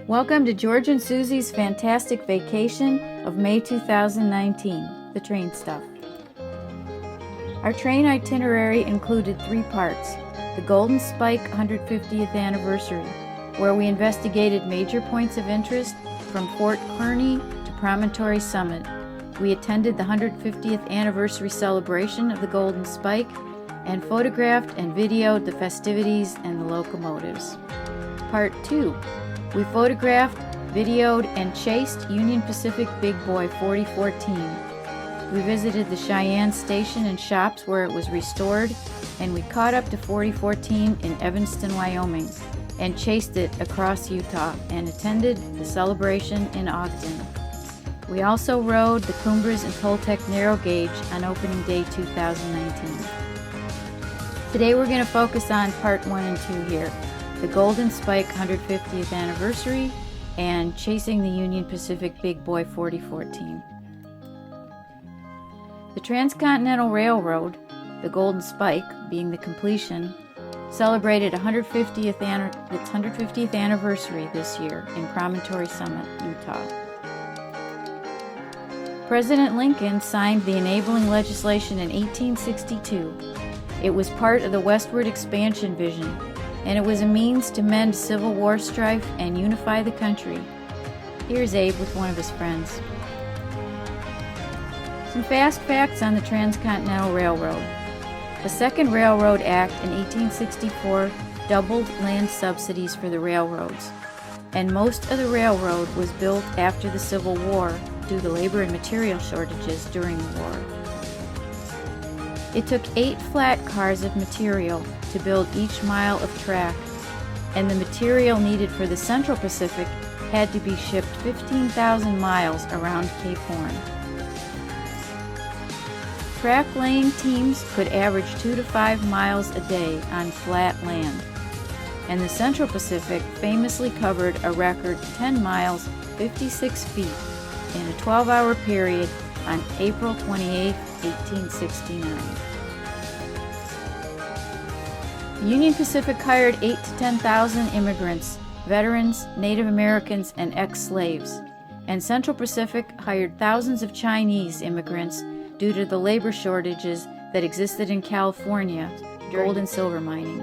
Welcome to George and Susie's Fantastic Vacation of May 2019, the train stuff. Our train itinerary included 3 parts: the Golden Spike 150th anniversary, where we investigated major points of interest from Fort Kearny to Promontory Summit. We attended the 150th anniversary celebration of the Golden Spike and photographed and videoed the festivities and the locomotives. Part 2. We photographed, videoed, and chased Union Pacific Big Boy 4014. We visited the Cheyenne station and shops where it was restored, and we caught up to 4014 in Evanston, Wyoming, and chased it across Utah and attended the celebration in Ogden. We also rode the Cumbres and Toltec Narrow Gauge on opening day 2019. Today we're going to focus on part 1 and 2 here: the Golden Spike 150th anniversary and chasing the Union Pacific Big Boy 4014. The Transcontinental Railroad, the Golden Spike being the completion, celebrated its 150th anniversary this year in Promontory Summit, Utah. President Lincoln signed the enabling legislation in 1862. It was part of the westward expansion vision, and it was a means to mend Civil War strife and unify the country. Here's Abe with one of his friends. Some fast facts on the Transcontinental Railroad. The Second Railroad Act in 1864 doubled land subsidies for the railroads, and most of the railroad was built after the Civil War due to labor and material shortages during the war. It took 8 flat cars of material to build each mile of track, and the material needed for the Central Pacific had to be shipped 15,000 miles around Cape Horn. Track laying teams could average 2 to 5 miles a day on flat land, and the Central Pacific famously covered a record 10 miles 56 feet in a 12-hour period on April 28, 1869. The Union Pacific hired 8,000 to 10,000 immigrants, veterans, Native Americans, and ex-slaves, and Central Pacific hired thousands of Chinese immigrants due to the labor shortages that existed in California during gold and silver mining.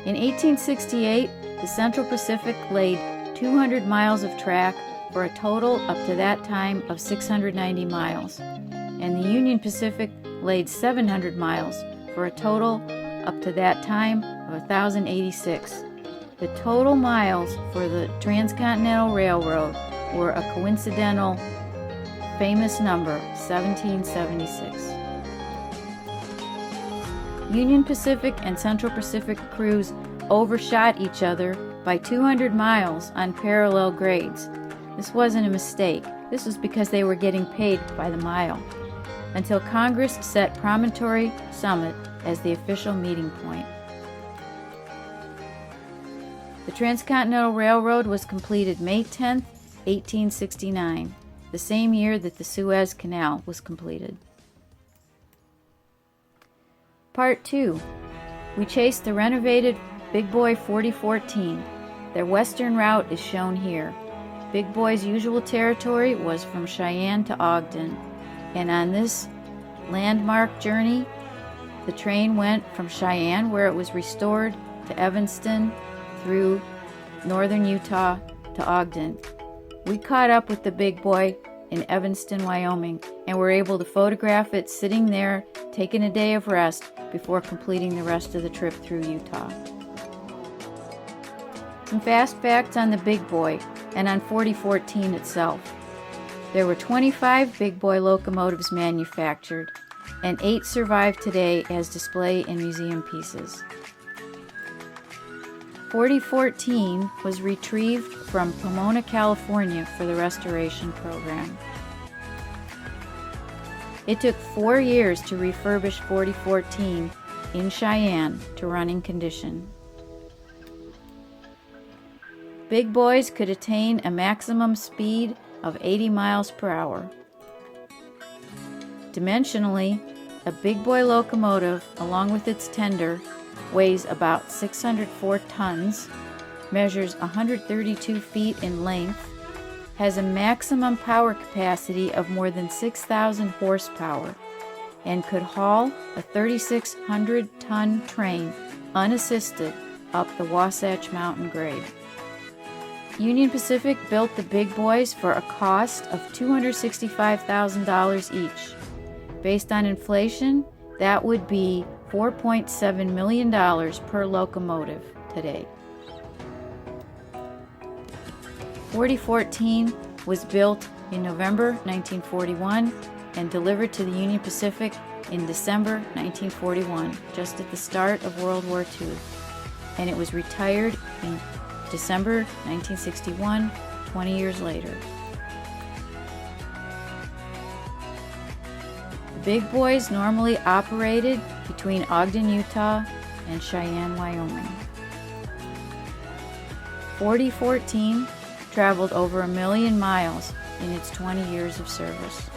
In 1868, the Central Pacific laid 200 miles of track for a total up to that time of 690 miles, and the Union Pacific laid 700 miles for a total up to that time of 1,086. The total miles for the Transcontinental Railroad were a coincidental famous number, 1776. Union Pacific and Central Pacific crews overshot each other by 200 miles on parallel grades. This wasn't a mistake. This was because they were getting paid by the mile, until Congress set Promontory Summit as the official meeting point. The Transcontinental Railroad was completed May 10, 1869, the same year that the Suez Canal was completed. Part 2. We chased the renovated Big Boy 4014. Their western route is shown here. Big Boy's usual territory was from Cheyenne to Ogden, and on this landmark journey, the train went from Cheyenne, where it was restored, to Evanston, through northern Utah to Ogden. We caught up with the Big Boy in Evanston, Wyoming, and were able to photograph it sitting there, taking a day of rest before completing the rest of the trip through Utah. Some fast facts on the Big Boy and on 4014 itself. There were 25 Big Boy locomotives manufactured, and 8 survive today as display in museum pieces. 4014 was retrieved from Pomona, California for the restoration program. It took 4 years to refurbish 4014 in Cheyenne to running condition. Big Boys could attain a maximum speed of 80 miles per hour. Dimensionally, a Big Boy locomotive, along with its tender, weighs about 604 tons, measures 132 feet in length, has a maximum power capacity of more than 6,000 horsepower, and could haul a 3,600-ton train unassisted up the Wasatch Mountain grade. Union Pacific built the big boys for a cost of $265,000 each. Based on inflation, that would be $4.7 million per locomotive today. 4014 was built in November 1941 and delivered to the Union Pacific in December 1941, just at the start of World War II, and it was retired in December 1961, 20 years later. The big boys normally operated between Ogden, Utah and Cheyenne, Wyoming. 4014 traveled over 1 million miles in its 20 years of service.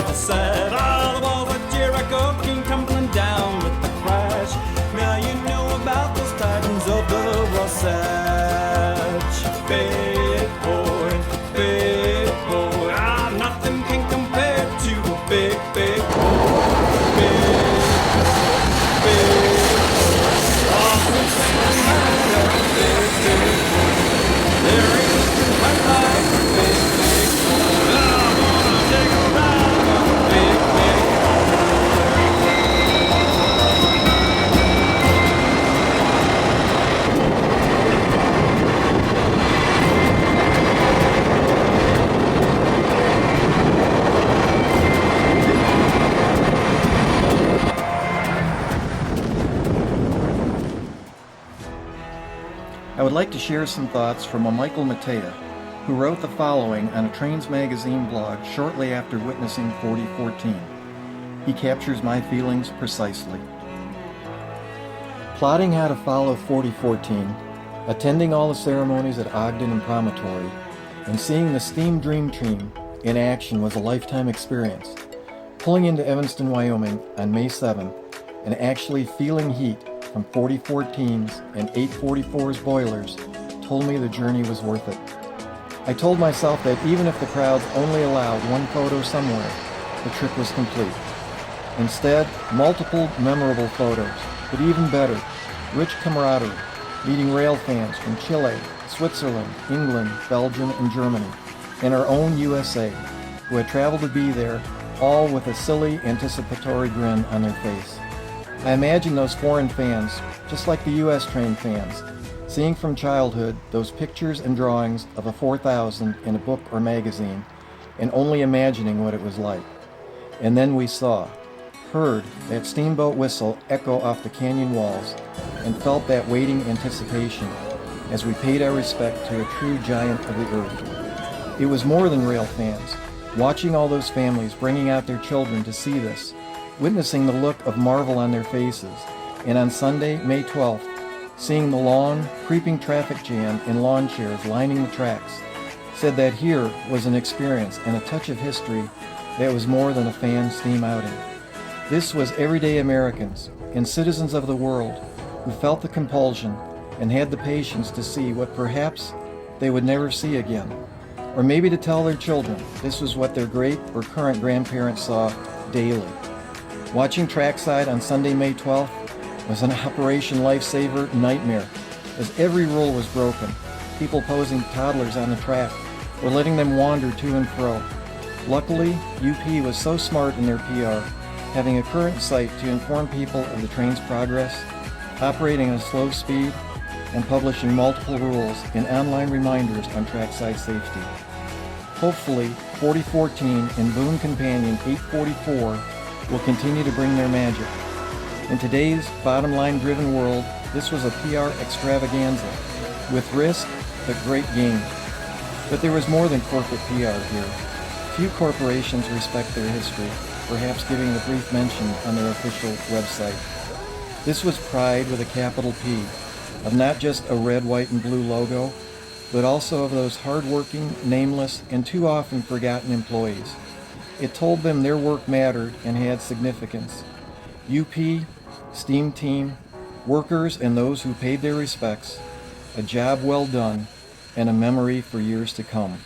side to side. All the walls of Jericho came tumbling down with the crash. Now you know about those titans of the Wasatch. Big boy, ah, nothing can compare to a big, big boy. Big boy, awesome thing matter. Big, big boy. There ain't quite like a big, big boy. I wanna take a ride on a big, big I would like to share some thoughts from a Michael Matea, who wrote the following on a Trains Magazine blog shortly after witnessing 4014. He captures my feelings precisely. Plotting how to follow 4014, attending all the ceremonies at Ogden and Promontory, and seeing the Steam Dream Team in action was a lifetime experience. Pulling into Evanston, Wyoming on May 7 and actually feeling heat from 4014's and 844's boilers told me the journey was worth it. I told myself that even if the crowds only allowed one photo somewhere, the trip was complete. Instead, multiple memorable photos, but even better, rich camaraderie, meeting rail fans from Chile, Switzerland, England, Belgium, and Germany, and our own USA, who had traveled to be there, all with a silly, anticipatory grin on their face. I imagine those foreign fans, just like the U.S. train fans, seeing from childhood those pictures and drawings of a 4000 in a book or magazine, and only imagining what it was like. And then we saw, heard that steamboat whistle echo off the canyon walls, and felt that waiting anticipation as we paid our respect to a true giant of the earth. It was more than rail fans, watching all those families bringing out their children to see this, witnessing the look of marvel on their faces, and on Sunday, May 12th, seeing the long, creeping traffic jam in lawn chairs lining the tracks, said that here was an experience and a touch of history that was more than a fan steam outing. This was everyday Americans and citizens of the world who felt the compulsion and had the patience to see what perhaps they would never see again, or maybe to tell their children this was what their great or current grandparents saw daily. Watching trackside on Sunday, May 12th was an Operation Lifesaver nightmare, as every rule was broken, people posing toddlers on the track or letting them wander to and fro. Luckily, UP was so smart in their PR, having a current site to inform people of the train's progress, operating at a slow speed, and publishing multiple rules and online reminders on trackside safety. Hopefully, 4014 and Boon Companion 844 will continue to bring their magic. In today's bottom-line driven world, this was a PR extravaganza, with risk but great gain. But there was more than corporate PR here. Few corporations respect their history, perhaps giving a brief mention on their official website. This was pride with a capital P, of not just a red, white, and blue logo, but also of those hard-working, nameless, and too often forgotten employees. It told them their work mattered and had significance. UP, Steam Team, workers and those who paid their respects, a job well done, and a memory for years to come.